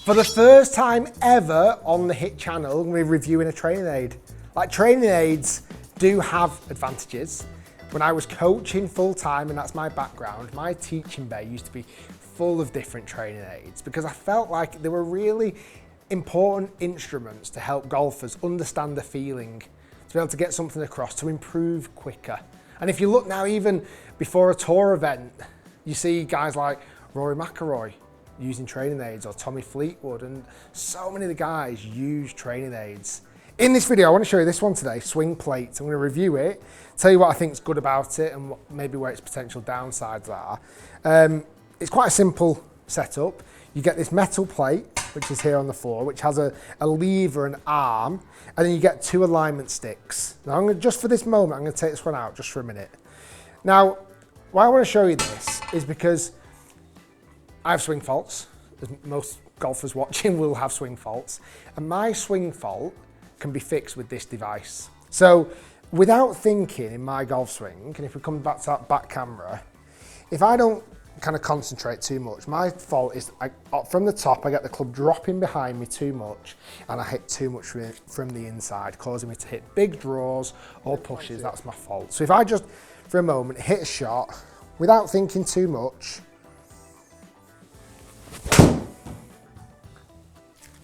For the first time ever on the H.I.T channel, we're reviewing a training aid. Like, training aids do have advantages. When I was coaching full time, and that's my background, my teaching bay used to be full of different training aids because I felt like they were really important instruments to help golfers understand the feeling, to be able to get something across, to improve quicker. And if you look now, even before a tour event, you see guys like Rory McIlroy using training aids, or Tommy Fleetwood, and so many of the guys use training aids. In this video, I want to show you this one today, swing plates. I'm going to review it, tell you what I think is good about it and maybe where its potential downsides are. It's quite a simple setup. You get this metal plate, which is here on the floor, which has a lever and arm, and then you get two alignment sticks. Now, I'm going to, just for this moment, I'm going to take this one out just for a minute. Now, why I want to show you this is because I have swing faults, as most golfers watching will have swing faults, and my swing fault can be fixed with this device. So without thinking in my golf swing, and if we come back to that back camera, if I don't kind of concentrate too much, my fault is from the top I get the club dropping behind me too much and I hit too much from the inside, causing me to hit big draws or pushes. That's my fault. So if I just for a moment hit a shot without thinking too much,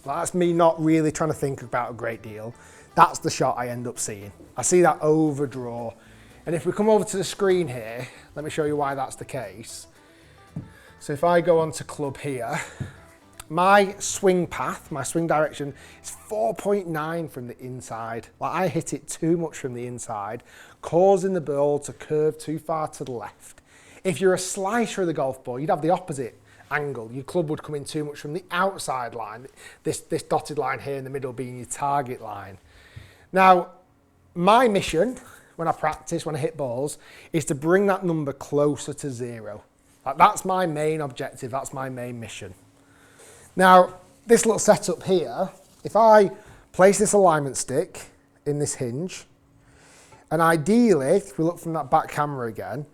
that's me not really trying to think about a great deal. That's the shot I end up seeing. I see that overdraw. And if we come over to the screen here, let me show you why that's the case. So if I go onto club here, my swing path, my swing direction is 4.9 from the inside. Like, I hit it too much from the inside, causing the ball to curve too far to the left. If you're a slicer of the golf ball, you'd have the opposite angle. Your club would come in too much from the outside line, this dotted line here in the middle being your target line. Now, my mission when I practice, when I hit balls, is to bring that number closer to zero. Like, that's my main objective, that's my main mission. Now, this little setup here, if I place this alignment stick in this hinge, and ideally, if we look from that back camera again,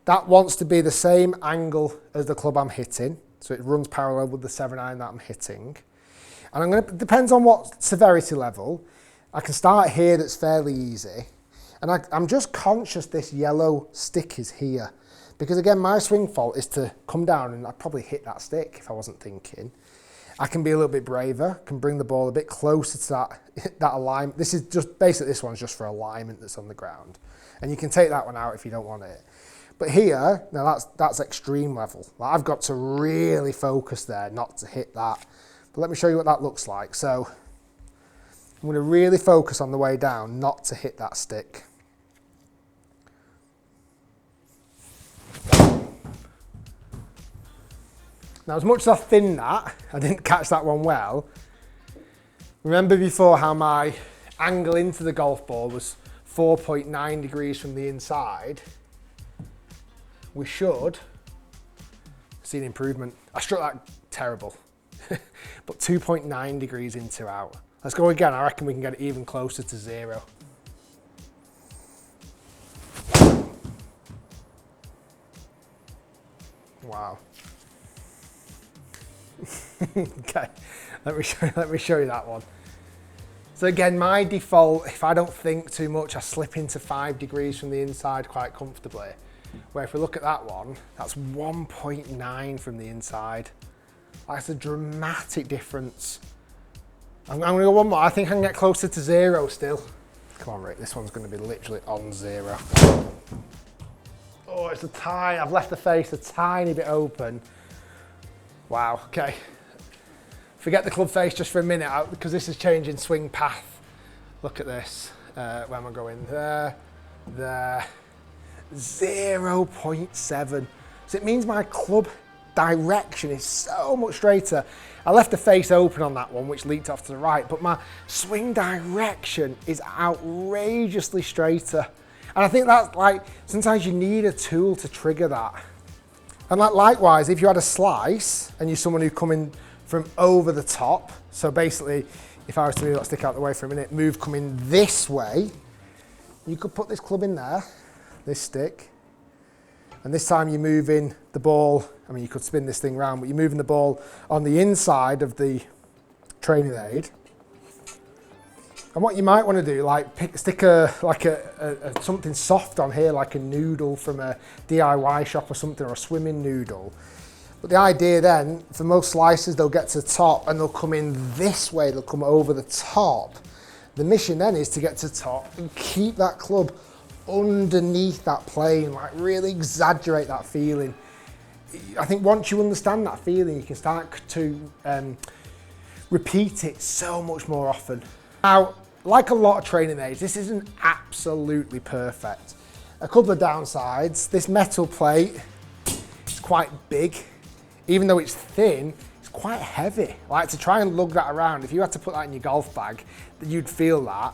that wants to be the same angle as the club I'm hitting. So it runs parallel with the 7-iron that I'm hitting. And depends on what severity level, I can start here, that's fairly easy. And I'm just conscious this yellow stick is here. Because again, my swing fault is to come down and I'd probably hit that stick if I wasn't thinking. I can be a little bit braver, can bring the ball a bit closer to that alignment. This is just, basically this one's just for alignment that's on the ground. And you can take that one out if you don't want it. But here, now that's extreme level. Like, I've got to really focus there not to hit that. But let me show you what that looks like. So I'm going to really focus on the way down not to hit that stick. Now, as much as I thinned that, I didn't catch that one well. Remember before how my angle into the golf ball was 4.9 degrees from the inside? We should see an improvement. I struck that terrible, but 2.9 degrees in to out. Let's go again. I reckon we can get it even closer to zero. Wow. Okay, let me show you that one. So again, my default, if I don't think too much, I slip into 5 degrees from the inside quite comfortably. Where if we look at that one, that's 1.9 from the inside. That's a dramatic difference. I'm going to go one more. I think I can get closer to zero still. Come on, Rick, this one's going to be literally on zero. Oh, it's a tiny, I've left the face a tiny bit open. Wow, okay. Forget the club face just for a minute because this is changing swing path. Look at this. Where am I going? There, there. 0.7. So it means my club direction is so much straighter. I left the face open on that one, which leaked off to the right, but my swing direction is outrageously straighter. And I think that's like, sometimes you need a tool to trigger that. And like likewise, if you had a slice and you're someone who's coming from over the top, so basically, if I was to move that stick out the way for a minute, move coming this way, you could put this club in there, this stick, and this time you're moving the ball, I mean, you could spin this thing around, but you're moving the ball on the inside of the training aid. And what you might want to do, like stick something soft on here, like a noodle from a DIY shop or something, or a swimming noodle. But the idea then, for most slices, they'll get to the top and they'll come in this way, they'll come over the top. The mission then is to get to the top and keep that club underneath that plane, like really exaggerate that feeling. I think once you understand that feeling, you can start to repeat it so much more often. Now, like a lot of training aids, this isn't absolutely perfect. A couple of downsides: this metal plate is quite big. Even though it's thin, it's quite heavy. Like, to try and lug that around, if you had to put that in your golf bag, you'd feel that.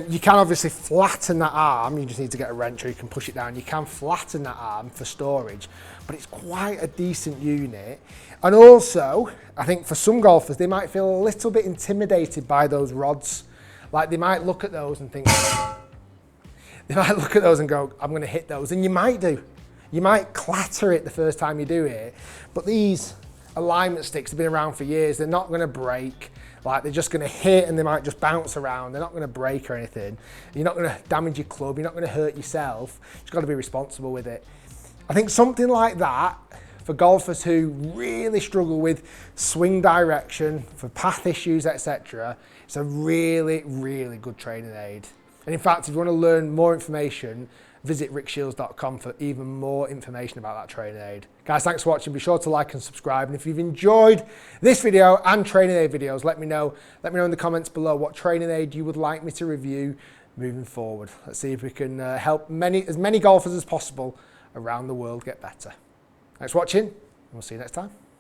You can obviously flatten that arm. You just need to get a wrench or you can push it down. You can flatten that arm for storage, but it's quite a decent unit. And also, I think for some golfers, they might feel a little bit intimidated by those rods. Like, they might look at those and think, they might look at those and go, I'm going to hit those. And you might do. You might clatter it the first time you do it. But these alignment sticks have been around for years. They're not going to break. Like, they're just going to hit and they might just bounce around. They're not going to break or anything. You're not going to damage your club. You're not going to hurt yourself. You've got to be responsible with it. I think something like that, for golfers who really struggle with swing direction, for path issues, etc., it's a really, really good training aid. And in fact, if you want to learn more information, visit rickshields.com for even more information about that training aid. Guys, thanks for watching. Be sure to like and subscribe. And if you've enjoyed this video and training aid videos, let me know. Let me know in the comments below what training aid you would like me to review moving forward. Let's see if we can help as many golfers as possible around the world get better. Thanks for watching, and we'll see you next time.